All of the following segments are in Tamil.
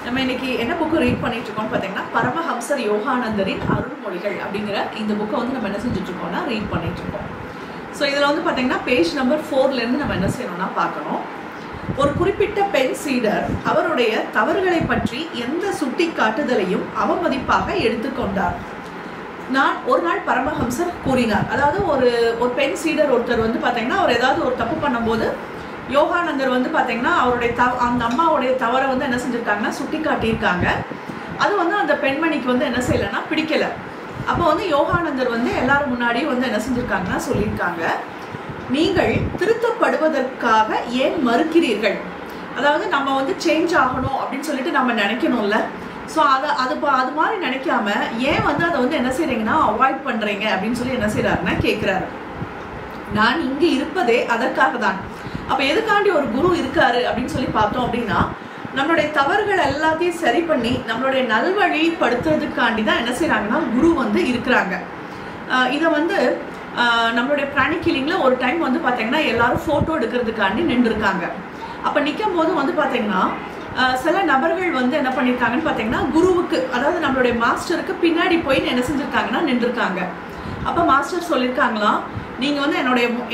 நம்ம இன்னைக்கு என்ன புக்கு ரீட் பண்ணிட்டு இருக்கோம்னு பார்த்தீங்கன்னா பரமஹம்சர் யோகானந்தரின் அருள்மொழிகள் அப்படிங்கிற இந்த புக்கை வந்து நம்ம என்ன செஞ்சுட்டு இருக்கோம்னா ரீட் பண்ணிட்டு இருக்கோம். ஸோ இதில் வந்து பார்த்தீங்கன்னா பேஜ் நம்பர் 4லேருந்து நம்ம என்ன செய்யணும்னா பார்க்கணும். ஒரு குறிப்பிட்ட பெண் சீடர் அவருடைய தவறுகளை பற்றி எந்த சுட்டி காட்டுதலையும் அவமதிப்பாக எடுத்துக்கொண்டார். ஒரு நாள் பரமஹம்சர் கூறினார், அதாவது ஒரு பெண் சீடர் ஒருத்தர் வந்து பார்த்தீங்கன்னா அவர் ஏதாவது ஒரு தப்பு பண்ணும்போது யோகானந்தர் வந்து பார்த்தீங்கன்னா அவருடைய அந்த அம்மாவுடைய தவறை வந்து என்ன செஞ்சுருக்காங்கன்னா சுட்டி காட்டியிருக்காங்க. அது வந்து அந்த பெண்மணிக்கு வந்து என்ன செய்யலைன்னா பிடிக்கலை. அப்போ வந்து யோகானந்தர் வந்து எல்லாரும் முன்னாடியும் வந்து என்ன செஞ்சுருக்காங்கன்னா சொல்லியிருக்காங்க, நீங்கள் திருத்தப்படுவதற்காக ஏன் மறுக்கிறீர்கள்? அதாவது நம்ம வந்து சேஞ்ச் ஆகணும் அப்படின்னு சொல்லிட்டு நம்ம நினைக்கணும்ல. ஸோ அது மாதிரி நினைக்காம ஏன் வந்து அதை வந்து என்ன செய்கிறீங்கன்னா அவாய்ட் பண்ணுறீங்க அப்படின்னு சொல்லி என்ன செய்கிறாருன்னா கேட்குறாரு. நான் இங்கே இருப்பதே அதற்காக தான். அப்போ எதுக்காண்டி ஒரு குரு இருக்காரு அப்படின்னு சொல்லி பார்த்தோம் அப்படின்னா நம்மளுடைய தவறுகள் எல்லாத்தையும் சரி பண்ணி நம்மளுடைய நல்வழிப்படுத்துறதுக்காண்டி தான் என்ன செய்கிறாங்கன்னா குரு வந்து இருக்கிறாங்க. இதை வந்து நம்மளுடைய பிராணிக் ஹீலிங்கில் ஒரு டைம் வந்து பார்த்தீங்கன்னா எல்லாரும் ஃபோட்டோ எடுக்கிறதுக்காண்டி நின்றுருக்காங்க. அப்போ நிற்கும் போது வந்து பார்த்தீங்கன்னா சில நபர்கள் வந்து என்ன பண்ணியிருக்காங்கன்னு பார்த்தீங்கன்னா குருவுக்கு, அதாவது நம்மளுடைய மாஸ்டருக்கு பின்னாடி போய் என்ன செஞ்சுருக்காங்கன்னா நின்றுருக்காங்க. அப்போ மாஸ்டர் சொல்லியிருக்காங்களாம், நீங்கள் வந்து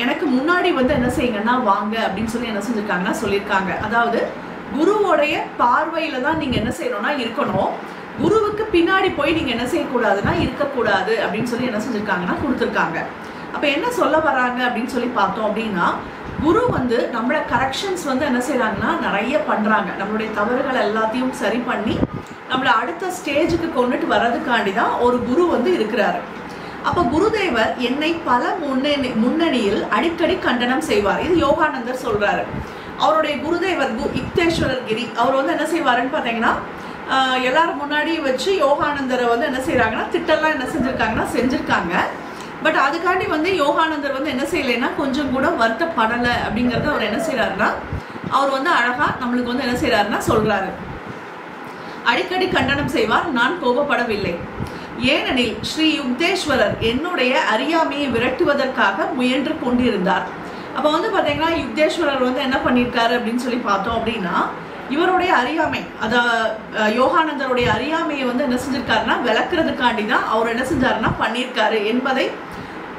எனக்கு முன்னாடி வந்து என்ன செய்யுங்கன்னா வாங்க அப்படின்னு சொல்லி என்ன செஞ்சுருக்காங்கன்னா சொல்லியிருக்காங்க. அதாவது குருவோடைய பார்வையில் தான் நீங்கள் என்ன செய்யணும்னா இருக்கணும், குருவுக்கு பின்னாடி போய் நீங்கள் என்ன செய்யக்கூடாதுன்னா இருக்கக்கூடாது அப்படின்னு சொல்லி என்ன செஞ்சுருக்காங்கன்னா கொடுத்துருக்காங்க. அப்போ என்ன சொல்ல வராங்க அப்படின்னு சொல்லி பார்த்தோம் அப்படின்னா குரு வந்து நம்மளோட கரெக்ஷன்ஸ் வந்து என்ன செய்கிறாங்கன்னா நிறைய பண்ணுறாங்க. நம்மளுடைய தவறுகள் எல்லாத்தையும் சரி பண்ணி நம்மளை அடுத்த ஸ்டேஜுக்கு கொண்டுட்டு வர்றதுக்காண்டி தான் ஒரு குரு வந்து இருக்கிறாரு. அப்போ குருதேவர் என்னை பல முன்னணியில் அடிக்கடி கண்டனம் செய்வார். இது யோகானந்தர் சொல்றாரு. அவருடைய குருதேவர் யுக்தேஸ்வரர் கிரி அவர் வந்து என்ன செய்வாருன்னு பார்த்தீங்கன்னா எல்லாரும் முன்னாடி வச்சு யோகானந்தரை வந்து என்ன செய்யறாங்கன்னா திட்டெல்லாம் என்ன செஞ்சிருக்காங்கன்னா செஞ்சிருக்காங்க. பட் அதுக்காண்டி வந்து யோகானந்தர் வந்து என்ன செய்யலைன்னா கொஞ்சம் கூட வருத்தப்படலை அப்படிங்கிறத அவர் என்ன செய்யறாருன்னா அவர் வந்து அழகா நம்மளுக்கு வந்து என்ன செய்யறாருன்னா சொல்றாரு. அடிக்கடி கண்டனம் செய்வார், நான் கோபப்படவில்லை. ஏனெனில் ஸ்ரீ யுக்தேஸ்வரர் என்னுடைய அறியாமையை விரட்டுவதற்காக முயன்று கொண்டிருந்தார். அப்போ வந்து பார்த்தீங்கன்னா யுக்தேஸ்வரர் வந்து என்ன பண்ணியிருக்காரு அப்படின்னு சொல்லி பார்த்தோம் அப்படின்னா இவருடைய அறியாமை, யோகானந்தருடைய அறியாமையை வந்து என்ன செஞ்சிருக்காருன்னா விளக்குறதுக்காண்டி தான் அவர் என்ன செஞ்சாருன்னா பண்ணியிருக்காரு என்பதை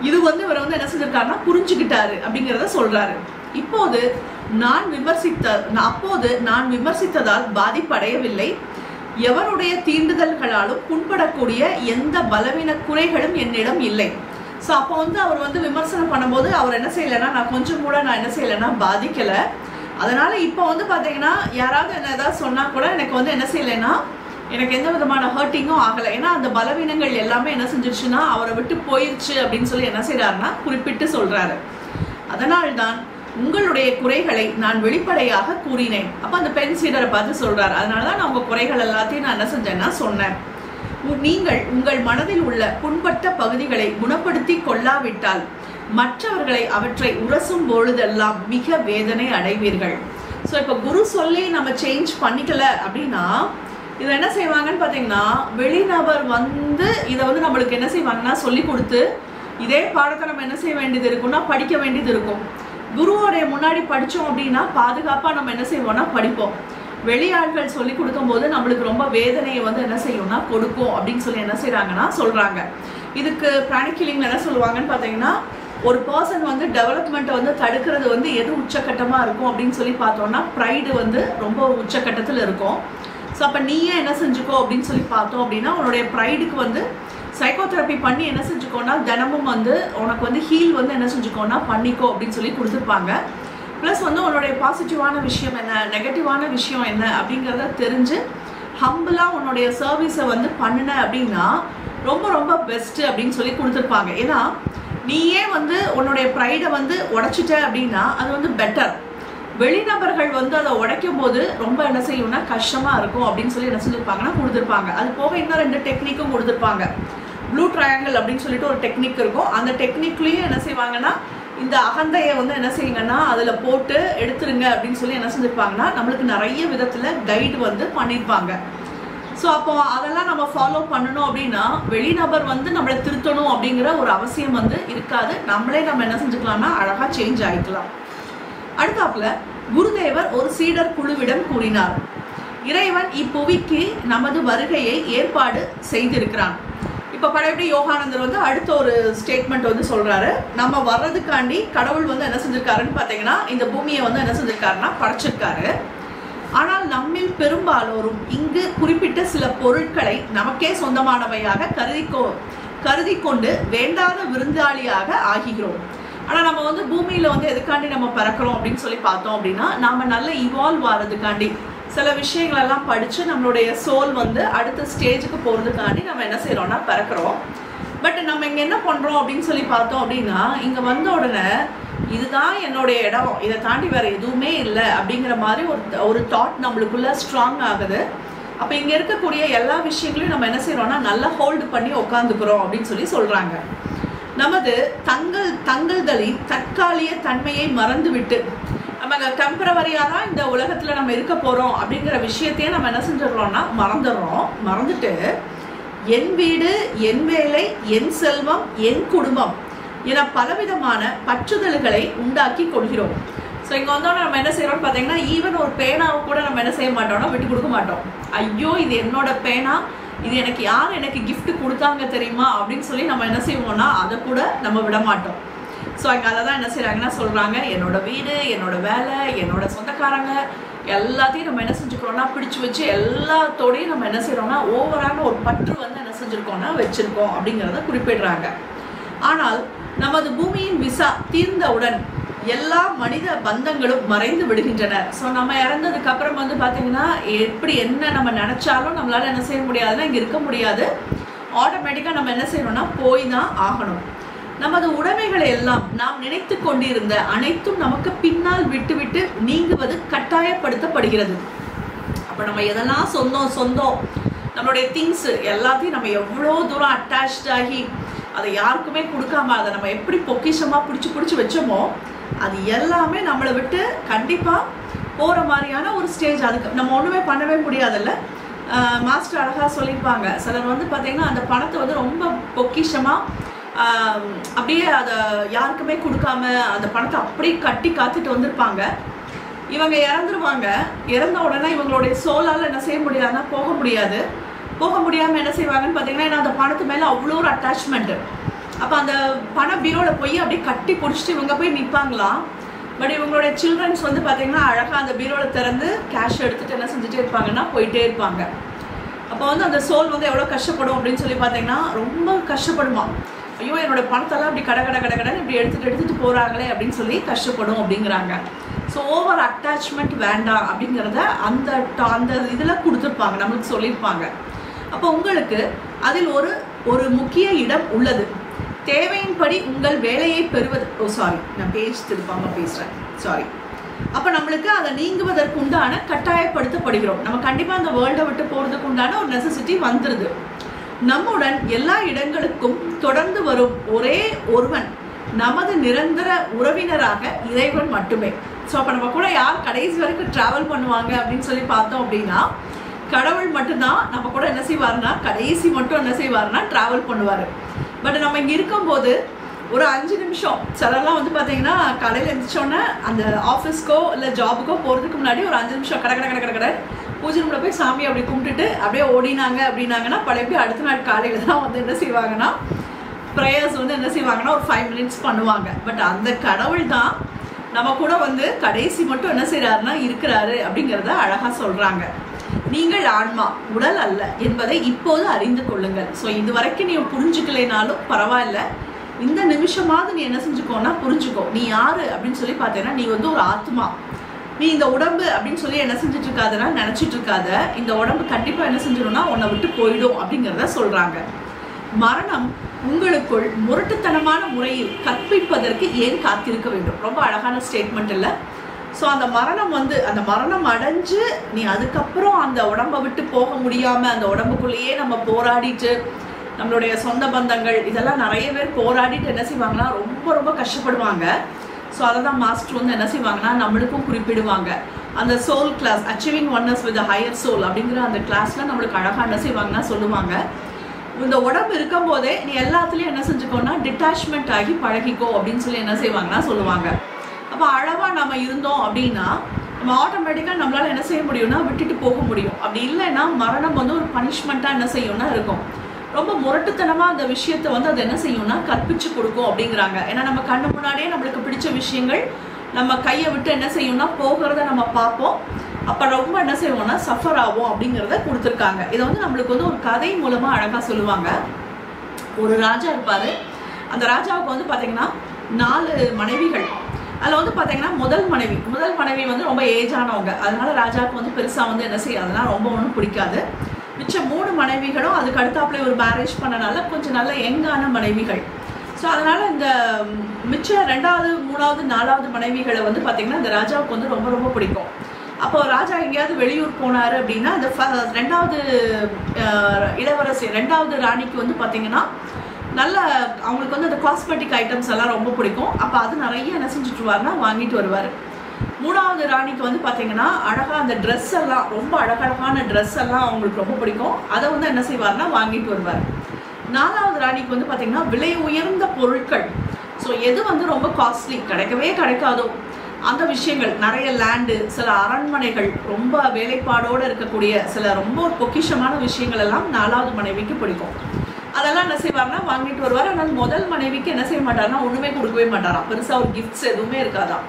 இது வந்து இவர் வந்து என்ன செஞ்சிருக்காருன்னா புரிஞ்சுக்கிட்டாரு அப்படிங்கிறத சொல்றாரு. அப்போது நான் விமர்சித்ததால் பாதிப்படையவில்லை. எவருடைய தீண்டுதல்களாலும் புண்படக்கூடிய எந்த பலவீன குறைகளும் என்னிடம் இல்லை. ஸோ அப்போ வந்து அவர் வந்து விமர்சனம் பண்ணும்போது அவர் என்ன செய்யலைன்னா நான் கொஞ்சம் கூட என்ன செய்யலைன்னா பாதிக்கலை. அதனால இப்போ வந்து பார்த்தீங்கன்னா யாராவது என்ன ஏதாவது சொன்னால் கூட எனக்கு வந்து என்ன செய்யலைன்னா எனக்கு எந்த விதமான ஹர்ட்டிங்கும் ஆகலை. ஏன்னா அந்த பலவீனங்கள் எல்லாமே என்ன செஞ்சிருச்சுன்னா அவரை விட்டு போயிடுச்சு அப்படின்னு சொல்லி என்ன செய்யறாருன்னா குறிப்பிட்டு சொல்றாரு. அதனால்தான் உங்களுடைய குறைகளை நான் வெளிப்படையாக கூறினேன். அப்போ அந்த பெண் சீடரை பார்த்து சொல்றாரு, அதனாலதான் நான் உங்க குறைகள் எல்லாத்தையும் நான் என்ன செஞ்சேன்னா சொன்னேன். நீங்கள் உங்கள் மனதில் உள்ள புண்பட்ட பகுதிகளை குணப்படுத்தி கொள்ளாவிட்டால் மற்றவர்களை அவற்றை உரசும் பொழுதெல்லாம் மிக வேதனை அடைவீர்கள். ஸோ இப்போ குரு சொல்லி நம்ம சேஞ்ச் பண்ணிக்கல அப்படின்னா இதை என்ன செய்வாங்கன்னு பார்த்தீங்கன்னா வெளிநபர் வந்து இதை வந்து நம்மளுக்கு என்ன செய்வாங்கன்னா சொல்லி கொடுத்து இதே பாடத்தை நம்ம என்ன செய்ய வேண்டியது இருக்கும்னா படிக்க வேண்டியது இருக்கும். குருவோடைய முன்னாடி படித்தோம் அப்படின்னா பாதுகாப்பாக நம்ம என்ன செய்வோம்னா படிப்போம். வெளியாள்கள் சொல்லி கொடுக்கும்போது நம்மளுக்கு ரொம்ப வேதனையை வந்து என்ன செய்யும்னா கொடுக்கும் அப்படின்னு சொல்லி என்ன செய்கிறாங்கன்னா சொல்கிறாங்க. இதுக்கு பிராணிக் ஹீலிங்ல என்ன சொல்லுவாங்கன்னு பார்த்தீங்கன்னா ஒரு பர்சன் வந்து டெவலப்மெண்ட்டை வந்து தடுக்கிறது வந்து எது உச்சக்கட்டமாக இருக்கும் அப்படின்னு சொல்லி பார்த்தோம்னா ப்ரைடு வந்து ரொம்ப உச்சக்கட்டத்தில் இருக்கும். ஸோ அப்போ நீயே என்ன செஞ்சுக்கோ அப்படின்னு சொல்லி பார்த்தோம் அப்படின்னா உன்னுடைய ப்ரைடுக்கு வந்து சைக்கோதெரப்பி பண்ணி என்ன செஞ்சுக்கோன்னா தினமும் வந்து உனக்கு வந்து ஹீல் வந்து என்ன செஞ்சுக்கோன்னா பண்ணிக்கோ அப்படின்னு சொல்லி கொடுத்துருப்பாங்க. ப்ளஸ் வந்து உன்னுடைய பாசிட்டிவான விஷயம் என்ன, நெகட்டிவான விஷயம் என்ன அப்படிங்கிறத தெரிஞ்சு ஹம்பிளாக உன்னுடைய சர்வீஸை வந்து பண்ணின அப்படின்னா ரொம்ப ரொம்ப பெஸ்ட்டு அப்படின்னு சொல்லி கொடுத்துருப்பாங்க. ஏன்னா நீயே வந்து உன்னுடைய ப்ரைடை வந்து உடைச்சிட்ட அப்படின்னா அது வந்து பெட்டர். வெளிநபர்கள் வந்து அதை உடைக்கும் போது ரொம்ப என்ன செய்யும்னா கஷ்டமாக இருக்கும் அப்படின்னு சொல்லி என்ன செஞ்சுருப்பாங்கன்னா கொடுத்துருப்பாங்க. அது போக இன்னும் 2 டெக்னிக்கும் கொடுத்துருப்பாங்க. ப்ளூ ட்ரையாங்கிள் அப்படின்னு சொல்லிட்டு ஒரு டெக்னிக் இருக்கும். அந்த டெக்னிக்லேயும் என்ன செய்வாங்கன்னா இந்த அகந்தையை வந்து என்ன செய்யுங்கன்னா அதில் போட்டு எடுத்துருங்க அப்படின்னு சொல்லி என்ன செஞ்சுருப்பாங்கன்னா நம்மளுக்கு நிறைய விதத்தில் கைடு வந்து பண்ணியிருப்பாங்க. ஸோ அப்போ அதெல்லாம் நம்ம ஃபாலோ பண்ணணும் அப்படின்னா வெளிநபர் வந்து நம்மளை திருத்தணும் அப்படிங்கிற ஒரு அவசியம் வந்து இருக்காது. நம்மளே நம்ம என்ன செஞ்சுக்கலாம்னா அழகாக சேஞ்ச் ஆகிக்கலாம். அடுத்தாப்புல குருதேவர் ஒரு சீடர் குழுவிடம் கூறினார், இறைவன் இப்புவிக்கு நமது வருகையை ஏற்பாடு செய்திருக்கிறான். இப்போ பழையபடி யோகானந்தர் வந்து அடுத்த ஒரு ஸ்டேட்மெண்ட் வந்து சொல்றாரு, நம்ம வர்றதுக்காண்டி கடவுள் வந்து என்ன செஞ்சிருக்காருன்னு பார்த்தீங்கன்னா இந்த பூமியை வந்து என்ன செஞ்சிருக்காருன்னா படைச்சிருக்காரு. ஆனால் நம்மில் பெரும்பாலோரும் இங்கு குறிப்பிட்ட சில பொருட்களை நமக்கே சொந்தமானவையாக கருதி கொண்டு வேண்டாத விருந்தாளியாக ஆகிறோம். ஆனால் நம்ம வந்து பூமியில வந்து எதுக்காண்டி நம்ம பிறக்கிறோம் அப்படின்னு சொல்லி பார்த்தோம் அப்படின்னா, நாம நல்ல இவால்வ் ஆகிறதுக்காண்டி சில விஷயங்கள் எல்லாம் படிச்சு நம்மளுடைய சோல் வந்து அடுத்த ஸ்டேஜுக்கு போறதுக்காண்டி நம்ம என்ன செய்யறோம்னா பிறக்கிறோம். பட் நம்ம இங்க என்ன பண்றோம் அப்படின்னு சொல்லி பார்த்தோம் அப்படின்னா, இங்க வந்த உடனே இதுதான் என்னுடைய இடம், இதை தாண்டி வேற எதுவுமே இல்லை அப்படிங்கிற மாதிரி ஒரு தாட் நம்மளுக்குள்ள ஸ்ட்ராங் ஆகுது. அப்போ இங்க இருக்கக்கூடிய எல்லா விஷயங்களையும் நம்ம என்ன செய்யறோம்னா நல்லா ஹோல்டு பண்ணி உட்காந்துக்கிறோம் அப்படின்னு சொல்லி சொல்றாங்க. நமது தங்கள்களின் தற்காலிக தன்மையை மறந்துவிட்டு நம்ம டெம்பரவரியா தான் இந்த உலகத்துல நம்ம இருக்க போறோம் அப்படிங்கிற விஷயத்தையே நம்ம என்ன செஞ்சிடறோம்னா மறந்துட்டு என் வீடு, என் வேலை, என் செல்வம், என் குடும்பம் என பலவிதமான பற்றுதல்களை உண்டாக்கி கொள்கிறோம். ஸோ இங்கே வந்தோன்னா நம்ம என்ன செய்யறோம்னு பார்த்தீங்கன்னா, ஈவன் ஒரு பேனாவை கூட நம்ம என்ன செய்ய மாட்டோம்னா விட்டு கொடுக்க மாட்டோம். ஐயோ இது என்னோட பேனா, இது எனக்கு யார் எனக்கு கிஃப்ட் கொடுத்தாங்க தெரியுமா அப்படின்னு சொல்லி நம்ம என்ன செய்வோம்னா அதை கூட நம்ம விட மாட்டோம். ஸோ அங்கே அதை தான் என்ன செய்கிறாங்கன்னா சொல்கிறாங்க, என்னோட வீடு, என்னோட வேலை, என்னோட சொந்தக்காரங்க எல்லாத்தையும் நம்ம என்ன செஞ்சுக்கிறோம்னா பிடிச்சி வச்சு எல்லாத்தோடையும் நம்ம என்ன செய்கிறோம்னா ஓவரான ஒரு பற்று வந்து என்ன செஞ்சுருக்கோம்னா வச்சுருக்கோம் அப்படிங்கிறத குறிப்பிடுறாங்க. ஆனால் நமது பூமியின் விசா தீர்ந்தவுடன் எல்லா மனித பந்தங்களும் மறைந்து விடுகின்றன. ஸோ நம்ம இறந்ததுக்கு அப்புறம் வந்து பார்த்தீங்கன்னா எப்படி என்ன நம்ம நினைச்சாலும் நம்மளால என்ன செய்ய முடியாதுன்னா இங்கே இருக்க முடியாது. ஆட்டோமேட்டிக்காக நம்ம என்ன செய்யணும்னா போய் தான் ஆகணும். நமது உடைமைகளை எல்லாம் நாம் நினைத்து கொண்டிருந்த அனைத்தும் நமக்கு பின்னால் விட்டு நீங்குவது கட்டாயப்படுத்தப்படுகிறது. அப்போ நம்ம எதெல்லாம் சொந்தம் நம்மளுடைய திங்ஸ் எல்லாத்தையும் நம்ம எவ்வளோ தூரம் அட்டாச்ட் ஆகி அதை யாருக்குமே கொடுக்காம அதை நம்ம எப்படி பொக்கிஷமாக பிடிச்சி வச்சோமோ அது எல்லாமே நம்மளை விட்டு கண்டிப்பாக போகிற மாதிரியான ஒரு ஸ்டேஜ். அதுக்கு நம்ம ஒன்றுமே பண்ணவே முடியாதுல்ல. மாஸ்டர் அழகாக சொல்லியிருப்பாங்க, சிலர் வந்து பார்த்திங்கன்னா அந்த பணத்தை வந்து ரொம்ப பொக்கிஷமாக அப்படியே அதை யாருக்குமே கொடுக்காம அந்த பணத்தை அப்படியே கட்டி காத்துட்டு வந்திருப்பாங்க. இவங்க இறந்துருவாங்க. இறந்த உடனே இவங்களுடைய சோலால் என்ன செய்ய முடியாதுன்னா போக முடியாமல் என்ன செய்வாங்கன்னு பார்த்தீங்கன்னா, ஏன்னா அந்த பணத்து மேலே அவ்வளோ ஒரு அட்டாச்மெண்ட்டு. அப்போ அந்த பண பீரோவில் போய் அப்படியே கட்டி பிடிச்சிட்டு இவங்க போய் நிற்பாங்களாம். பட் இவங்களுடைய சில்ட்ரன்ஸ் வந்து பார்த்தீங்கன்னா அழகாக அந்த பீரோவில் திறந்து கேஷ் எடுத்துகிட்டு என்ன செஞ்சுட்டே இருப்பாங்கன்னா போயிட்டே இருப்பாங்க. அப்போ வந்து அந்த சோல் வந்து எவ்வளோ கஷ்டப்படும் அப்படின்னு சொல்லி பார்த்தீங்கன்னா ரொம்ப கஷ்டப்படுமா. ஐயோ என்னோட பணத்தெல்லாம் இப்படி கடை இப்படி எடுத்துகிட்டு போகிறாங்களே அப்படின்னு சொல்லி கஷ்டப்படும் அப்படிங்கிறாங்க. ஸோ ஓவர் அட்டாச்மெண்ட் வேண்டாம் அப்படிங்கிறத அந்த இதில் கொடுத்துருப்பாங்க, நம்மளுக்கு சொல்லியிருப்பாங்க. அப்போ உங்களுக்கு அதில் ஒரு முக்கிய இடம் உள்ளது. தேவையின்படி உங்கள் வேலையை பெறுவது நான் பேஜ் திருப்பாம பேசுகிறேன். அப்போ நம்மளுக்கு அதை நீங்குவதற்கு உண்டான கட்டாயப்படுத்தப்படுகிறோம். நம்ம கண்டிப்பாக அந்த வேர்ல்டை விட்டு போகிறதுக்கு உண்டான ஒரு நெசசிட்டி வந்துடுது. நம்முடன் எல்லா இடங்களுக்கும் தொடர்ந்து வரும் ஒரே ஒருவன் நமது நிரந்தர உறவினராக இறைவன் மட்டுமே. ஸோ அப்போ நம்ம கூட யார் கடைசி வரைக்கும் ட்ராவல் பண்ணுவாங்க அப்படின்னு சொல்லி பார்த்தோம் அப்படின்னா கடவுள் மட்டும்தான் நம்ம கூட என்ன செய்வார்னா கடைசி மட்டும் என்ன செய்வார்னா ட்ராவல் பண்ணுவார். பட் நம்ம இங்கே இருக்கும்போது ஒரு 5 நிமிஷம் சிலர்லாம் வந்து பார்த்தீங்கன்னா காலையில் எழுந்திரிச்சோன்னே அந்த ஆஃபீஸ்க்கோ இல்லை ஜாபுக்கோ போகிறதுக்கு முன்னாடி ஒரு 5 நிமிஷம் கடை பூஜை ரூமில் போய் சாமி அப்படி கும்பிட்டுட்டு அப்படியே ஓடினாங்க அப்படின்னாங்கன்னா பழைய அடுத்த நாள் காலையில் தான் வந்து என்ன செய்வாங்கன்னா ப்ரேயர்ஸ் வந்து என்ன செய்வாங்கன்னா ஒரு 5 மினிட்ஸ் பண்ணுவாங்க. பட் அந்த கடவுள் தான் நம்ம கூட வந்து கடைசி மட்டும் என்ன செய்கிறாருன்னா இருக்கிறாரு அப்படிங்கிறத அழகாக சொல்கிறாங்க. நீங்கள் ஆன்மா, உடல் அல்ல என்பதை இப்போது அறிந்து கொள்ளுங்கள். ஸோ இது வரைக்கும் நீ புரிஞ்சுக்கலைனாலும் பரவாயில்ல, இந்த நிமிஷமாவது நீ என்ன செஞ்சுக்கோன்னா புரிஞ்சுக்கோ. நீ யாரு அப்படின்னு சொல்லி பார்த்தீங்கன்னா நீ வந்து ஒரு ஆத்மா. நீ இந்த உடம்பு அப்படின்னு சொல்லி என்ன செஞ்சுட்டு இருக்காதுன்னா நினச்சிட்டு இருக்காத. இந்த உடம்பு கண்டிப்பாக என்ன செஞ்சிடும்னா உன்னை விட்டு போயிடும் அப்படிங்கிறத சொல்கிறாங்க. மரணம் உங்களுக்குள் முரட்டுத்தனமான முறையில் கற்பிப்பதற்கு ஏன் காத்திருக்க வேண்டும்? ரொம்ப அழகான ஸ்டேட்மெண்ட் இல்லை? ஸோ அந்த மரணம் அடைஞ்சு நீ அதுக்கப்புறம் அந்த உடம்பை விட்டு போக முடியாமல் அந்த உடம்புக்குள்ளேயே நம்ம போராடிட்டு நம்மளுடைய சொந்த பந்தங்கள் இதெல்லாம் நிறைய பேர் போராடிட்டு என்ன செய்வாங்கன்னா ரொம்ப கஷ்டப்படுவாங்க. ஸோ அதை தான் மாஸ்டர் வந்து என்ன செய்வாங்கன்னா நம்மளுக்கும் குறிப்பிடுவாங்க. அந்த soul class achieving oneness with higher soul அப்படிங்கிற அந்த கிளாஸில் நம்மளுக்கு அழகாக என்ன செய்வாங்கன்னா சொல்லுவாங்க, இந்த உடம்பு இருக்கும் போதே நீ எல்லாத்துலேயும் என்ன செஞ்சுக்கோன்னா டிட்டாச்மெண்ட் ஆகி பழகிக்கோ அப்படின்னு சொல்லி என்ன செய்வாங்கன்னா சொல்லுவாங்க. அப்போ அளவாக நம்ம இருந்தோம் அப்படின்னா நம்ம ஆட்டோமேட்டிக்காக நம்மளால் என்ன செய்ய முடியும்னா விட்டுட்டு போக முடியும். அப்படி இல்லைன்னா மரணம் வந்து ஒரு பனிஷ்மெண்ட்டாக என்ன செய்யும்னா இருக்கும். ரொம்ப முரட்டுத்தனமாக அந்த விஷயத்தை வந்து அது என்ன செய்யும்னா கற்பிச்சு கொடுக்கும் அப்படிங்கிறாங்க. ஏன்னா நம்ம கண்ணு முன்னாடியே நம்மளுக்கு பிடிச்ச விஷயங்கள் நம்ம கையை விட்டு என்ன செய்யும்னா போகிறத நம்ம பார்ப்போம். அப்போ ரொம்ப என்ன செய்வோம்னா சஃபர் ஆகும் அப்படிங்கிறத கொடுத்துருக்காங்க. இதை வந்து நம்மளுக்கு வந்து ஒரு கதை மூலமாக அழகாக சொல்லுவாங்க. ஒரு ராஜா இருப்பார். அந்த ராஜாவுக்கு வந்து பார்த்தீங்கன்னா 4 மனைவிகள். அதில் வந்து பார்த்தீங்கன்னா முதல் மனைவி வந்து ரொம்ப ஏஜானவங்க. அதனால ராஜாவுக்கு வந்து பெருசாக வந்து என்ன செய்யாதுன்னா ரொம்ப ஒன்றும் பிடிக்காது. மிச்சம் 3 மனைவிகளும் அதுக்கு அடுத்தாப்புல ஒரு மேரேஜ் பண்ணனால கொஞ்சம் நல்ல யங்கான மனைவிகள். ஸோ அதனால் இந்த மிச்சம் 2வது 3வது 4வது மனைவிகளை வந்து பார்த்திங்கன்னா இந்த ராஜாவுக்கு வந்து ரொம்ப ரொம்ப பிடிக்கும். அப்போ ராஜா எங்கேயாவது வெளியூர் போனார் அப்படின்னா அந்த 2வது இளவரசி 2வது ராணிக்கு வந்து பார்த்திங்கன்னா நல்ல அவங்களுக்கு வந்து அந்த காஸ்மெட்டிக் ஐட்டம்ஸ் எல்லாம் ரொம்ப பிடிக்கும். அப்போ அது நிறைய என்ன செஞ்சுட்டுருவாருன்னா வாங்கிட்டு வருவார். 3வது ராணிக்கு வந்து பார்த்திங்கன்னா அழகாக அந்த ட்ரெஸ் எல்லாம் ரொம்ப அழகழகான ட்ரெஸ் எல்லாம் அவங்களுக்கு ரொம்ப பிடிக்கும். அதை வந்து என்ன செய்வார்னா வாங்கிட்டு வருவார். 4வது ராணிக்கு வந்து பார்த்திங்கன்னா விலை உயர்ந்த பொருட்கள், ஸோ எது வந்து ரொம்ப காஸ்ட்லி கிடைக்கவே கிடைக்காதோ அந்த விஷயங்கள், நிறைய லேண்டு, சில அரண்மனைகள், ரொம்ப வேலைப்பாடோடு இருக்கக்கூடிய சில ரொம்ப பொக்கிஷமான விஷயங்கள் எல்லாம் 4வது மனைவிக்கு பிடிக்கும். அதெல்லாம் என்ன செய்வார்னா வாங்கிட்டு வருவார். ஆனால் முதல் மனைவிக்கு என்ன செய்ய மாட்டார்னா ஒன்றுமே கொடுக்கவே மாட்டாராம். பெருசாக ஒரு கிஃப்ட்ஸ் எதுவுமே இருக்காதான்.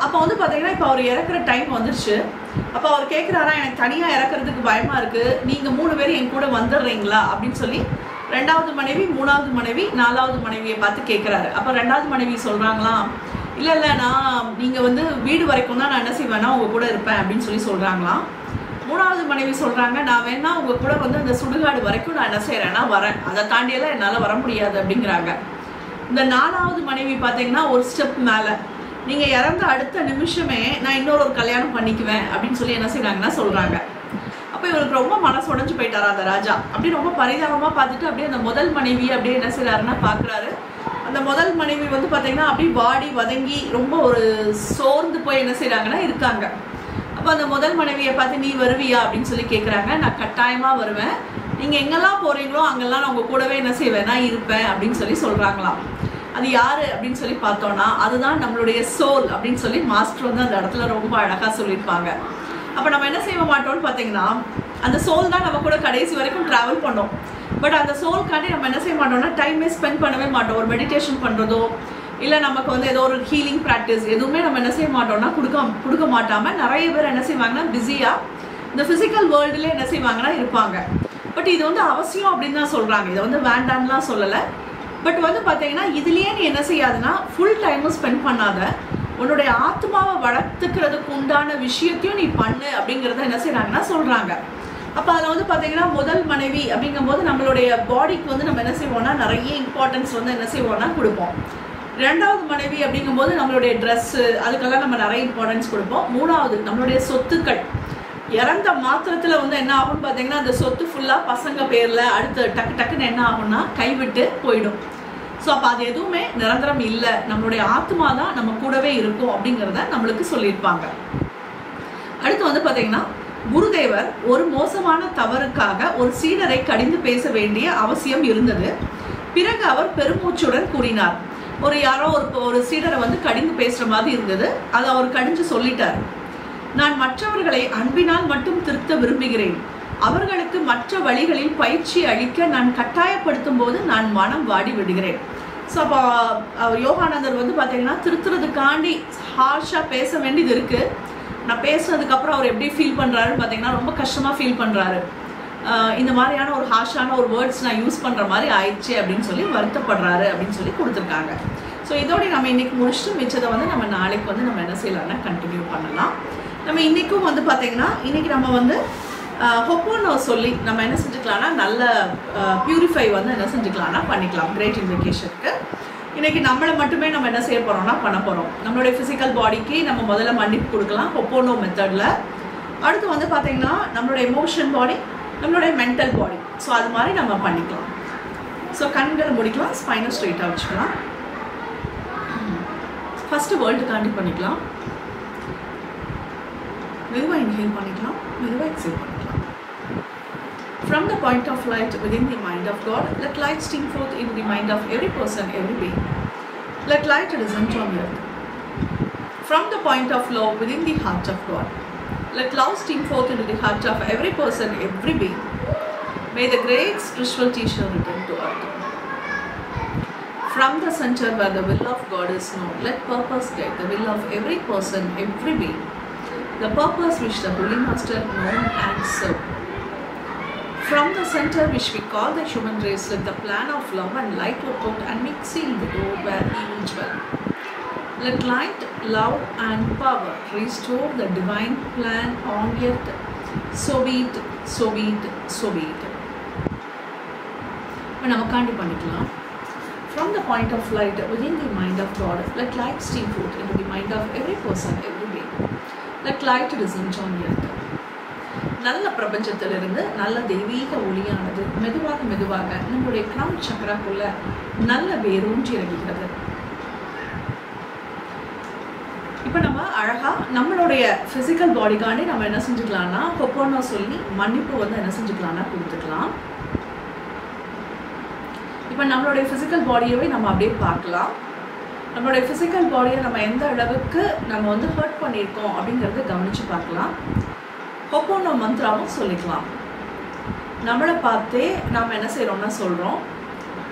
அப்போ வந்து பார்த்தீங்கன்னா இப்போ அவர் இறக்குற டைம் வந்துருச்சு. அப்போ அவர் கேட்குறாரா, எனக்கு தனியாக இறக்குறதுக்கு பயமாக இருக்குது, நீங்கள் 3 பேர் என் கூட வந்துடுறீங்களா அப்படின்னு சொல்லி 2வது மனைவி 3வது மனைவி 4வது மனைவியை பார்த்து கேட்குறாரு. அப்போ 2வது மனைவி சொல்கிறாங்களாம், இல்லை நான் நீங்கள் வந்து வீடு வரைக்கும் தான் நான் என்ன செய்வேன்னா உங்கள் கூட இருப்பேன் அப்படின்னு சொல்லி சொல்கிறாங்களாம். 3வது மனைவி சொல்கிறாங்க, நான் வேணா உங்கள் கூட வந்து அந்த சுடுகாடு வரைக்கும் நான் என்ன செய்கிறேன்னா வரேன், அதை தாண்டியெல்லாம் என்னால் வர முடியாது அப்படிங்கிறாங்க. இந்த 4வது மனைவி பார்த்தீங்கன்னா ஒரு ஸ்டெப் மேலே, நீங்கள் இறந்த அடுத்த நிமிஷமே நான் இன்னொரு கல்யாணம் பண்ணிக்குவேன் அப்படின்னு சொல்லி என்ன செய்கிறாங்கன்னா சொல்கிறாங்க. அப்போ இவருக்கு ரொம்ப மனசு உடஞ்சு போயிட்டாரா அந்த ராஜா. அப்படி ரொம்ப பரிதாபமாக பார்த்துட்டு அப்படியே அந்த முதல் மனைவி அப்படியே என்ன செய்கிறாருன்னா பார்க்குறாரு. அந்த முதல் மனைவி வந்து பார்த்தீங்கன்னா அப்படியே வாடி வதங்கி ரொம்ப ஒரு சோர்ந்து போய் என்ன செய்கிறாங்கன்னா இருக்காங்க. அப்போ அந்த முதல் மனைவியை பார்த்து நீ வருவியா அப்படின்னு சொல்லி கேட்குறாங்க. நான் கட்டாயமாக வருவேன், நீங்கள் எங்கெல்லாம் போகிறீங்களோ அங்கெல்லாம் நான் உங்கள் கூடவே என்ன செய்வேன்னா இருப்பேன் அப்படின்னு சொல்லி சொல்கிறாங்களாம். அது யார் அப்படின்னு சொல்லி பார்த்தோன்னா அதுதான் நம்மளுடைய சோல் அப்படின்னு சொல்லி மாஸ்டர் வந்து அந்த இடத்துல ரொம்ப அழகாக சொல்லியிருப்பாங்க. அப்போ நம்ம என்ன செய்ய மாட்டோம்னு பார்த்தீங்கன்னா அந்த சோல் தான் நம்ம கூட கடைசி வரைக்கும் ட்ராவல் பண்ணோம். பட் அந்த சோல்காண்டி நம்ம என்ன செய்ய மாட்டோம்னா டைமே ஸ்பெண்ட் பண்ணவே மாட்டோம். ஒரு மெடிடேஷன் பண்ணுறதோ இல்லை நமக்கு வந்து ஏதோ ஒரு ஹீலிங் ப்ராக்டிஸ் எதுவுமே நம்ம என்ன செய்ய மாட்டோம்னா கொடுக்க மாட்டாமல் நிறைய பேர் என்ன செய்வாங்கன்னா பிஸியாக இந்த ஃபிசிக்கல் வேர்ல்டுலேயே என்ன செய்வாங்கன்னா இருப்பாங்க. பட் இது வந்து அவசியம் அப்படின்னு தான் சொல்கிறாங்க. இதை வந்து வேண்டான்லாம் சொல்லலை. பட் வந்து பார்த்தீங்கன்னா இதுலேயே நீ என்ன செய்யாதுன்னா ஃபுல் டைமும் ஸ்பெண்ட் பண்ணாத, உன்னுடைய ஆத்மாவை வளர்த்துக்கிறதுக்கு உண்டான விஷயத்தையும் நீ பண்ணு அப்படிங்கிறத என்ன செய்கிறாங்கன்னா சொல்கிறாங்க. அப்போ அதில் வந்து பார்த்தீங்கன்னா முதல் மனைவி அப்படிங்கும்போது நம்மளுடைய பாடிக்கு வந்து நம்ம என்ன செய்வோம்னா நிறைய இம்பார்ட்டன்ஸ் வந்து என்ன செய்வோம்னா கொடுப்போம். 2வது மனைவி அப்படிங்கும்போது நம்மளுடைய ட்ரெஸ்ஸு அதுக்கெல்லாம் நம்ம நிறைய இம்பார்ட்டன்ஸ் கொடுப்போம். 3வது நம்மளுடைய சொத்துக்கள், இறந்த மாத்திரத்தில் வந்து என்ன ஆகும்னு பார்த்தீங்கன்னா அந்த சொத்து ஃபுல்லாக பசங்க பேரில் அடுத்து டக்குன்னு என்ன ஆகும்னா கைவிட்டு போயிடும். ஸோ அப்போ அது எதுவுமே நிரந்தரம் இல்லை, நம்மளுடைய ஆத்மா தான் நம்ம கூடவே இருக்கும் அப்படிங்கிறத நம்மளுக்கு சொல்லியிருப்பாங்க. அடுத்து வந்து பார்த்தீங்கன்னா குருதேவர் ஒரு மோசமான தவறுக்காக ஒரு சீடரை கடிந்து பேச வேண்டிய அவசியம் இருந்தது. பிறகு அவர் பெருமூச்சுடன் கூறினார். யாரோ ஒரு சீடரை வந்து கடிந்து பேசுகிற மாதிரி இருந்தது. அதை அவர் கடிஞ்சு சொல்லிட்டார். நான் மற்றவர்களை அன்பினால் மட்டும் திருத்த விரும்புகிறேன். அவர்களுக்கு மற்ற வழிகளில் பயிற்சி அளிக்க நான் கட்டாயப்படுத்தும் போது நான் மனம் வாடி விடுகிறேன். ஸோ அப்போ யோகானந்தர் வந்து பார்த்தீங்கன்னா திருத்துறதுக்காண்டி ஹார்ஷாக பேச வேண்டியது இருக்குது. நான் பேசுனதுக்கப்புறம் அவர் எப்படி ஃபீல் பண்ணுறாருன்னு பார்த்தீங்கன்னா ரொம்ப கஷ்டமாக ஃபீல் பண்ணுறாரு. இந்த மாதிரியான ஒரு ஹார்ஷான ஒரு வேர்ட்ஸ் நான் யூஸ் பண்ணுற மாதிரி ஆயிடுச்சு அப்படின்னு சொல்லி வருத்தப்படுறாரு அப்படின்னு சொல்லி கொடுத்துருக்காங்க. ஸோ இதோட நம்ம இன்றைக்கி முடிச்சுட்டு மிச்சதை வந்து நம்ம நாளைக்கு வந்து நம்ம என்ன செய்யலாம்னா கண்டினியூ பண்ணலாம். நம்ம இன்றைக்கும் வந்து பார்த்திங்கன்னா இன்றைக்கி நம்ம வந்து ஹொப்போனோ சொல்லி நம்ம என்ன செஞ்சுக்கலாம்னா நல்ல பியூரிஃபை வந்து என்ன செஞ்சுக்கலாம்னா பண்ணிக்கலாம். கிரேட் இன்விகேஷனுக்கு இன்றைக்கி நம்மளை மட்டுமே நம்ம என்ன செய்ய போகிறோம்னா பண்ண போகிறோம். நம்மளுடைய ஃபிசிக்கல் பாடிக்கு நம்ம முதல்ல மன்னிப்பு கொடுக்கலாம் ஹொப்போனோ மெத்தடில். அடுத்து வந்து பார்த்திங்கன்னா நம்மளுடைய எமோஷன் பாடி, நம்மளுடைய மென்டல் பாடி, ஸோ அது மாதிரி நம்ம பண்ணிக்கலாம். ஸோ கண்களை முடிக்கலாம், ஸ்பைனை ஸ்ட்ரெயிட்டாக வச்சுக்கலாம். ஃபஸ்ட்டு வேர்ல்டுக்காண்டி பண்ணிக்கலாம். மெதுவாக இன்ஹேல் பண்ணிக்கலாம், மெதுவாக எக்ஸேல் பண்ணிக்கலாம். From the point of light within the mind of God, let light stream forth into the mind of every person, every being. Let light descend from earth. From the point of love within the heart of God, let love stream forth into the heart of every person, every being. May the great spiritual teacher return to earth. From the center where the will of God is known, let purpose guide the will of every person, every being. The purpose which the Holy Master known and served. From the center which we call the human race, let the plan of love and light work out and make seal the door where evil dwell. Let light, love and power restore the divine plan on earth. So be it, so be it, so be it. From the point of light within the mind of God, let light stream forth into the mind of every person, every being. Let light descend on earth. நல்ல பிரபஞ்சத்திலிருந்து நல்ல தெய்வீக ஒளியானது மெதுவாக மெதுவாக நம்மளுடைய கிரவுன் சக்கராக்குள்ள நல்ல வேரூன்றி இறங்குகிறது. இப்போ நம்ம அழகா நம்மளுடைய பிசிக்கல் பாடிக்காண்டி நம்ம என்ன செஞ்சுக்கலாம்னா ஹொப்போனோ சொல்லி மன்னிப்பு வந்து என்ன செஞ்சுக்கலாம்னா கொடுத்துக்கலாம். இப்போ நம்மளுடைய பிசிக்கல் பாடியவே நம்ம அப்படியே பார்க்கலாம். நம்மளுடைய பிசிக்கல் பாடியை நம்ம எந்த அளவுக்கு நம்ம வந்து ஹர்ட் பண்ணியிருக்கோம் அப்படிங்கிறத கவனிச்சு பார்க்கலாம். ஹொப்போனோ மந்த்ராவும் சொல்லிக்கலாம். நம்மளை பார்த்தே நாம் என்ன செய்கிறோம்னா சொல்கிறோம்.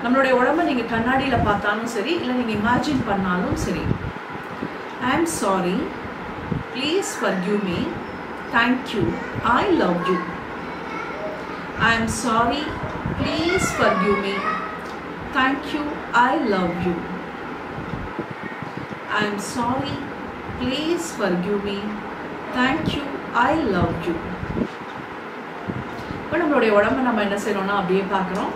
நம்மளுடைய உடம்பை நீங்கள் கண்ணாடியில் பார்த்தாலும் சரி, இல்லை நீங்கள் இமேஜின் பண்ணாலும் சரி. I am sorry, please forgive me, thank you, I love you. I am sorry, please forgive me, thank you, I love you. I am sorry, please forgive me, thank you, I love you. இப்போ நம்மளுடைய உடம்பை நம்ம என்ன செய்யறோம்னா அப்படியே பார்க்குறோம்.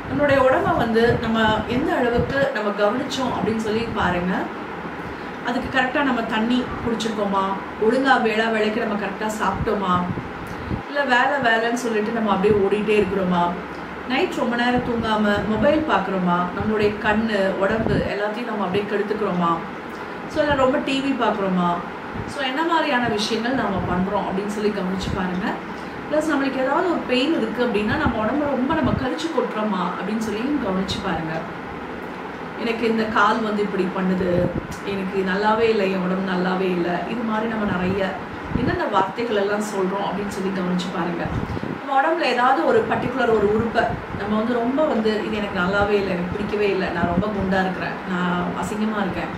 நம்மளுடைய உடம்பை வந்து நம்ம எந்த அளவுக்கு நம்ம கவனிச்சோம் அப்படின்னு சொல்லி பாருங்க. அதுக்கு கரெக்டாக நம்ம தண்ணி குடிச்சிருக்கோமா, ஒழுங்காக வேளைக்கு நம்ம கரெக்டாக சாப்பிட்டோமா, இல்லை வேலைன்னு சொல்லிட்டு நம்ம அப்படியே ஓடிட்டே இருக்கிறோமா, நைட் ரொம்ப நேரம் தூங்காமல் மொபைல் பார்க்குறோமா, நம்மளுடைய கண் உடம்பு எல்லாத்தையும் நம்ம அப்படியே கெடுத்துக்கிறோமா, ஸோ இல்லை ரொம்ப டிவி பார்க்குறோமா, ஸோ என்ன மாதிரியான விஷயங்கள் நம்ம பண்ணுறோம் அப்படின்னு சொல்லி கவனிச்சு பாருங்கள். ப்ளஸ் நம்மளுக்கு ஏதாவது ஒரு பெயின் இருக்குது அப்படின்னா நம்ம உடம்பு ரொம்ப நம்ம கழிச்சு கொட்டுறோமா அப்படின்னு சொல்லி கவனிச்சு பாருங்கள். எனக்கு இந்த கால் வந்து இப்படி பண்ணுது, எனக்கு நல்லாவே இல்லை, என் உடம்பு நல்லாவே இல்லை, இது மாதிரி நம்ம நிறைய என்னென்ன வார்த்தைகள் எல்லாம் சொல்கிறோம் அப்படின்னு சொல்லி கவனிச்சு பாருங்கள். நம்ம உடம்புல ஏதாவது ஒரு பர்டிகுலர் ஒரு உறுப்பை நம்ம வந்து ரொம்ப வந்து இது எனக்கு நல்லாவே இல்லை, எனக்கு பிடிக்கவே இல்லை, நான் ரொம்ப குண்டாக இருக்கிறேன், நான் அசிங்கமாக இருக்கேன்,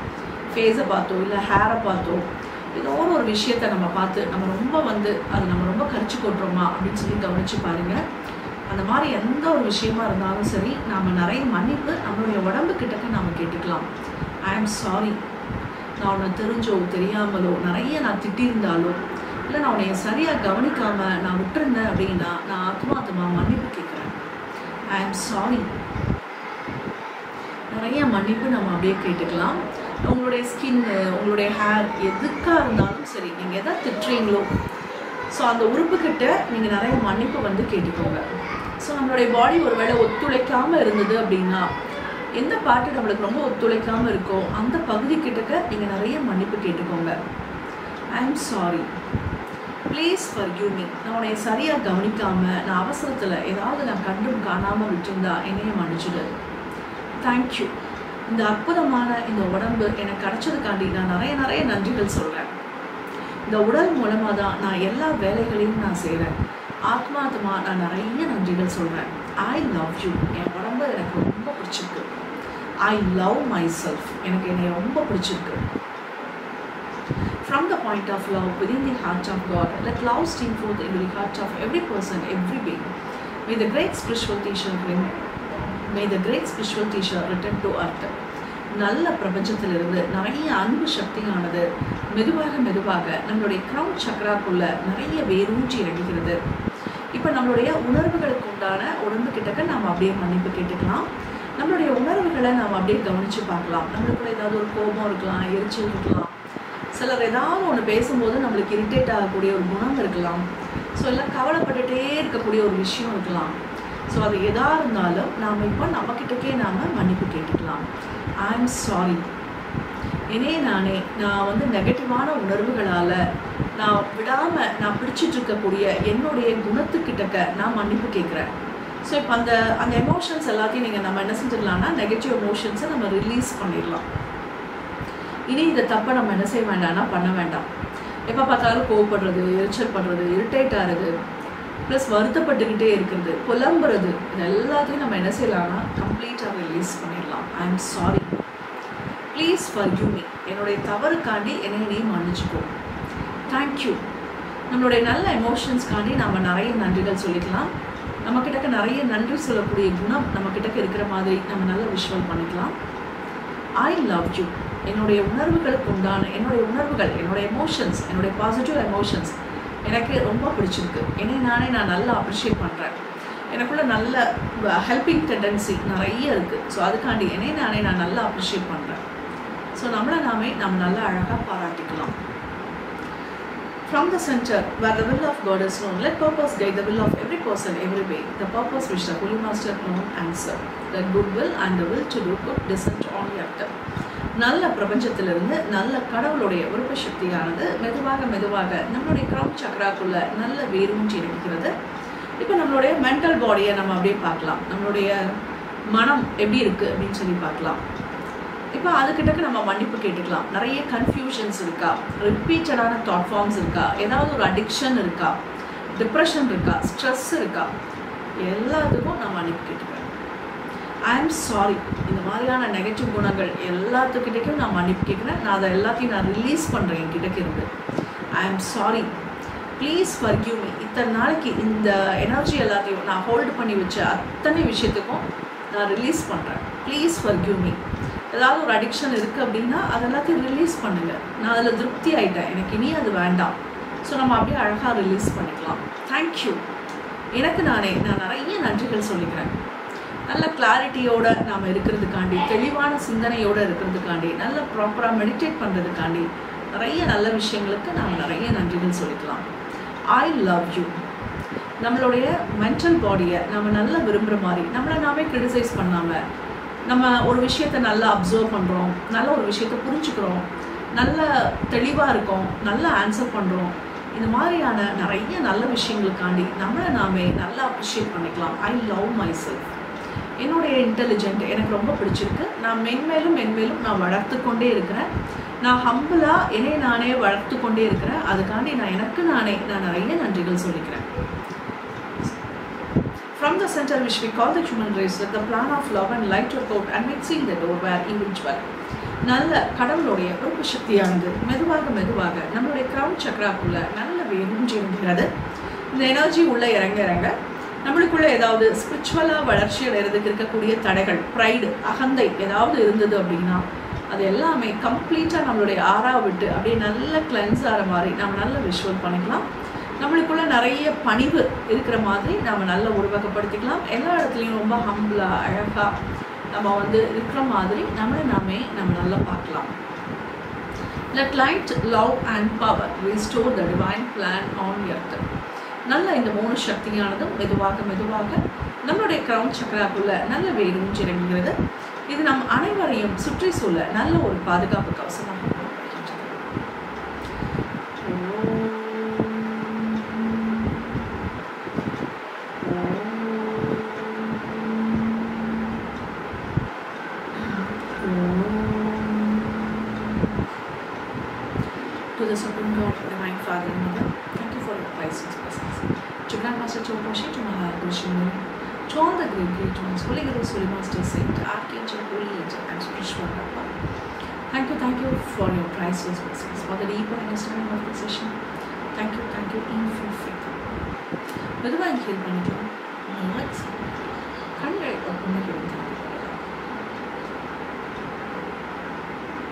ஃபேஸை பார்த்தோ இல்லை ஹேரை பார்த்தோ ஏதோ ஒரு விஷயத்தை நம்ம பார்த்து நம்ம ரொம்ப வந்து அது நம்ம ரொம்ப கரிச்சு கொட்டுறோமா அப்படின்னு சொல்லி கவனிச்சு பாருங்கள். அந்த மாதிரி எந்த ஒரு விஷயமா இருந்தாலும் சரி, நாம் நிறைய மன்னிப்பு நம்மளுடைய உடம்பு கிட்டக்க நாம் கேட்டுக்கலாம். ஐ ஆம் சாரி, நான் உன்னை தெரிஞ்சோ தெரியாமலோ நிறைய நான் திட்டியிருந்தாலோ, இல்லை நான் உன்னை சரியாக கவனிக்காமல் நான் விட்டுருந்தேன் அப்படின்னா நான் ஆத்மாத்மா மன்னிப்பு கேட்குறேன். ஐ ஆம் சாரி. நிறைய மன்னிப்பு நம்ம அப்படியே கேட்டுக்கலாம். உங்களுடைய ஸ்கின்னு, உங்களுடைய ஹேர் எதுக்காக இருந்தாலும் சரி, நீங்கள் எதை திட்டுறீங்களோ ஸோ அந்த உறுப்புக்கிட்ட நீங்கள் நிறைய மன்னிப்பு வந்து கேட்டுக்கோங்க. ஸோ நம்மளுடைய பாடி ஒரு வேளை ஒத்துழைக்காமல் இருந்தது அப்படின்னா, எந்த பார்ட்டு நம்மளுக்கு ரொம்ப ஒத்துழைக்காமல் இருக்கோ அந்த பகுதி கிட்டக்க நீங்கள் நிறைய மன்னிப்பு கேட்டுக்கோங்க. ஐ am sorry, please forgive me, நான் உன்னை சரியாக கவனிக்காமல் நான் அவசரத்தில் ஏதாவது நான் கண்டும் காணாமல் விட்டுருந்தா என்னைய மன்னிச்சுடு. தேங்க்யூ, இந்த அற்புதமான இந்த உடம்பு எனக்கு கிடைச்சதுக்காண்டி நான் நிறைய நன்றிகள் சொல்கிறேன். இந்த உடல் மூலமாக தான் நான் எல்லா வேலைகளையும் நான் செய்கிறேன். ஆத்மாத்மா நான் நிறைய நன்றிகள் சொல்கிறேன். ஐ லவ் யூ, என் உடம்பு எனக்கு ரொம்ப பிடிச்சிருக்கு. ஐ லவ் மை செல்ஃப், எனக்கு என்னை ரொம்ப பிடிச்சிருக்கு. From the point of love within the heart of God, let love stream forth into the heart of every person, every being. May the great spiritual teacher return to earth. நல்ல பிரபஞ்சத்திலிருந்து நிறைய அன்பு சக்தியானது மெதுவாக நம்மளுடைய கிரவுன் சக்கராக்குள்ள நிறைய வேரூன்றி இறங்குகிறது. இப்போ நம்மளுடைய உணர்வுகளுக்கு உண்டான உடம்பு கிட்டக்க நாம் அப்படியே மன்னிப்பு கேட்டுக்கலாம். நம்மளுடைய உணர்வுகளை நாம் அப்படியே கவனித்து பார்க்கலாம். நம்மளுக்குள்ள ஏதாவது ஒரு கோபம் இருக்கலாம், எரிச்சல் இருக்கலாம், சிலர் ஏதாவது ஒன்று பேசும்போது நம்மளுக்கு இரிட்டேட் ஆகக்கூடிய ஒரு குணம் இருக்கலாம், ஸோ எல்லாம் கவலைப்பட்டுகிட்டே இருக்கக்கூடிய ஒரு விஷயம் இருக்கலாம். ஸோ அது எதாக இருந்தாலும் நாம் இப்போ நம்மக்கிட்டக்கே நாம் மன்னிப்பு கேட்டுக்கலாம். ஐ ஆம் சாரி, நான் வந்து நெகட்டிவான உணர்வுகளால் நான் விடாமல் நான் பிடிச்சிட்டு இருக்கக்கூடிய என்னுடைய குணத்துக்கிட்டக்க நான் மன்னிப்பு கேட்குறேன். ஸோ இப்போ அந்த எமோஷன்ஸ் எல்லாத்தையும் நம்ம என்ன செஞ்சிடலாம்னா நெகட்டிவ் எமோஷன்ஸை நம்ம ரிலீஸ் பண்ணிடலாம். இனி இந்த தப்பை நம்ம என்ன செய்ய வேண்டாம்னா பண்ண வேண்டாம். எப்போ பார்த்தாலும் கோவப்படுறது, எரிச்சல் பண்ணுறது, இரிட்டேட் ஆகிறது, ப்ளஸ் வருத்தப்பட்டுக்கிட்டே இருக்கிறது, புலம்புறது, இது எல்லாத்தையும் நம்ம என்ன செய்யலாம்னா கம்ப்ளீட்டாக ரிலீஸ் பண்ணிடலாம். I am sorry, please forgive me, என்னுடைய தவறுக்காண்டி என்னை நீ மன்னிச்சுக்கோ, தேங்க்யூ. நம்மளுடைய நல்ல எமோஷன்ஸ்க்காண்டி நம்ம நிறைய நன்றிகள் சொல்லிக்கலாம். நம்மக்கிட்ட நிறைய நன்றி சொல்லக்கூடிய குணம் நம்மக்கிட்ட இருக்கிற மாதிரி நம்ம நல்லா விஷுவல் பண்ணிக்கலாம். ஐ லவ் யூ, என்னுடைய உணர்வுகளுக்கு உண்டான என்னுடைய உணர்வுகள், என்னுடைய எமோஷன்ஸ், என்னுடைய பாசிட்டிவ் எமோஷன்ஸ் எனக்கு ரொம்ப பிடிச்சிருக்கு. நான் நல்லா அப்ரிஷியேட் பண்ணுறேன். எனக்குள்ள நல்ல ஹெல்பிங் டெண்டன்சி நிறைய இருக்குது. ஸோ அதுக்காண்டி நான் நல்லா அப்ரிஷியேட் பண்ணுறேன். ஸோ நம்ம நல்லா அழகாக பாராட்டிக்கலாம். From the center, where the will of God is known, let purpose guide the will of every person every way. The purpose which the Holy Master known answer. Let good will and the will to do good descend on earth. நல்ல பிரபஞ்சத்திலிருந்து நல்ல கடவுளுடைய விருப்ப சக்தியானது மெதுவாக நம்மளுடைய கிரவுன் சக்கராக்குள்ள நல்ல வேரூன்றி இருக்கிறது. இப்போ நம்மளுடைய மென்டல் பாடியை நம்ம அப்படியே பார்க்கலாம். நம்மளுடைய மனம் எப்படி இருக்குது அப்படின்னு சொல்லி பார்க்கலாம். இப்போ அதுக்கிட்டக்கு நம்ம மன்னிப்பு கேட்டுக்கலாம். நிறைய கன்ஃபியூஷன்ஸ் இருக்கா, ரிப்பீட்டடான தாட் ஃபார்ம்ஸ் இருக்கா, ஏதாவது ஒரு அடிக்ஷன் இருக்கா, டிப்ரெஷன் இருக்கா, ஸ்ட்ரெஸ் இருக்கா, எல்லாத்துக்கும் நான் மன்னிப்பு கேட்டுக்கிறேன். ஐ எம் சாரி, இந்த மாதிரியான நெகட்டிவ் குணங்கள் எல்லாத்துக்கிட்டையும் நான் மன்னிப்பு கேட்குறேன். நான் அதை எல்லாத்தையும் நான் ரிலீஸ் பண்ணுறேன் என்கிட்ட இருந்து. I am sorry, please forgive me. இத்தனை நாளைக்கு இந்த எனர்ஜி எல்லாத்தையும் நான் ஹோல்டு பண்ணி வச்ச அத்தனை விஷயத்துக்கும் நான் ரிலீஸ் பண்ணுறேன். Please forgive me. ஏதாவது ஒரு அடிக்ஷன் இருக்குது அப்படின்னா அதெல்லாத்தையும் ரிலீஸ் பண்ணுங்கள். நான் அதில் திருப்தி ஆகிட்டேன், எனக்கு இனி அது வேண்டாம். ஸோ நம்ம அப்படியே அழகாக ரிலீஸ் பண்ணிக்கலாம். தேங்க்யூ, எனக்கு நான் நிறைய நன்றிகள் சொல்லிக்கிறேன். நல்ல கிளாரிட்டியோடு நாம் இருக்கிறதுக்காண்டி, தெளிவான சிந்தனையோடு இருக்கிறதுக்காண்டி, நல்ல ப்ராப்பராக மெடிடேட் பண்ணுறதுக்காண்டி, நிறைய நல்ல விஷயங்களுக்கு நாம் நிறைய நன்றிகள் சொல்லிக்கலாம். ஐ லவ் யூ. நம்மளுடைய மென்டல் பாடியை நம்ம நல்லா விரும்புகிற மாதிரி நம்மளை நாமே கிரிட்டிசைஸ் பண்ணாமல், நம்ம ஒரு விஷயத்தை நல்லா அப்சர்வ் பண்ணுறோம், நல்ல ஒரு விஷயத்தை புரிஞ்சுக்கிறோம், நல்ல தெளிவாக இருக்கோம், நல்லா ஆன்சர் பண்ணுறோம். இந்த மாதிரியான நிறைய நல்ல விஷயங்களுக்காண்டி நம்மளை நாமே நல்லா அப்ரிஷியேட் பண்ணிக்கலாம். I love my self. என்னுடைய இன்டெலிஜென்ட் எனக்கு ரொம்ப பிடிச்சிருக்கு. நான் மென்மேலும் நான் வளர்த்து கொண்டே இருக்கிறேன். நான் ஹம்பிளாக என்னை நானே வளர்த்து கொண்டே இருக்கிறேன். அதுக்காண்டி நான் நிறைய நன்றிகள் சொல்லிக்கிறேன். From the center which we call the human race, let the plan of love and light work out and make seeing the door where evil dwell. நல்ல கடவுளுடைய விருப்ப சக்தியானது மெதுவாக நம்மளுடைய கிரவுன் சக்கராக்குள்ள நல்ல வேரூன்றி இருக்கிறது. இந்த எனர்ஜி உள்ள இறங்க நம்மளுக்குள்ள ஏதாவது ஸ்பிரிச்சுவலாக வளர்ச்சி அடைகிறதுக்கு இருக்கக்கூடிய தடைகள், ப்ரைடு, அகந்தை ஏதாவது இருந்தது அப்படின்னா அது எல்லாமே கம்ப்ளீட்டாக நம்மளுடைய ஆறா விட்டு அப்படியே நல்ல கிளென்ஸ் ஆகிற மாதிரி நம்ம நல்ல விஷுவல் பண்ணிக்கலாம். நம்மளுக்குள்ள நிறைய பணிவு இருக்கிற மாதிரி நம்ம நல்லா உருவகப்படுத்திக்கலாம். எல்லா இடத்துலையும் ரொம்ப ஹம்பிளாக அழகாக நம்ம இருக்கிற மாதிரி நம்ம நல்லா பார்க்கலாம். Let light, love and power restore the divine plan on earth. நல்ல இந்த 3 சக்தியானதும் மெதுவாக நம்மளுடைய கிரவுன் சக்கராக்குள்ள நல்ல வேரூன்றி இறங்குகிறது. இது நம் அனைவரையும் சுற்றி சூழ நல்ல ஒரு பாதுகாப்பு கவசமாக to the Supreme God, Divine Father and Mother, thank you for your priceless blessings. To Grandmaster Chopashi, to Maharaj Shimoni, to all the great ones, Holy Guru, Holy Master, Saint, Archangel, Holy Angel, and Spiritual Papa. Thank you for your priceless blessings, for the deeper understanding of the session. Thank you, in full faith. Whether I heal பண்ணிக்கலாம்.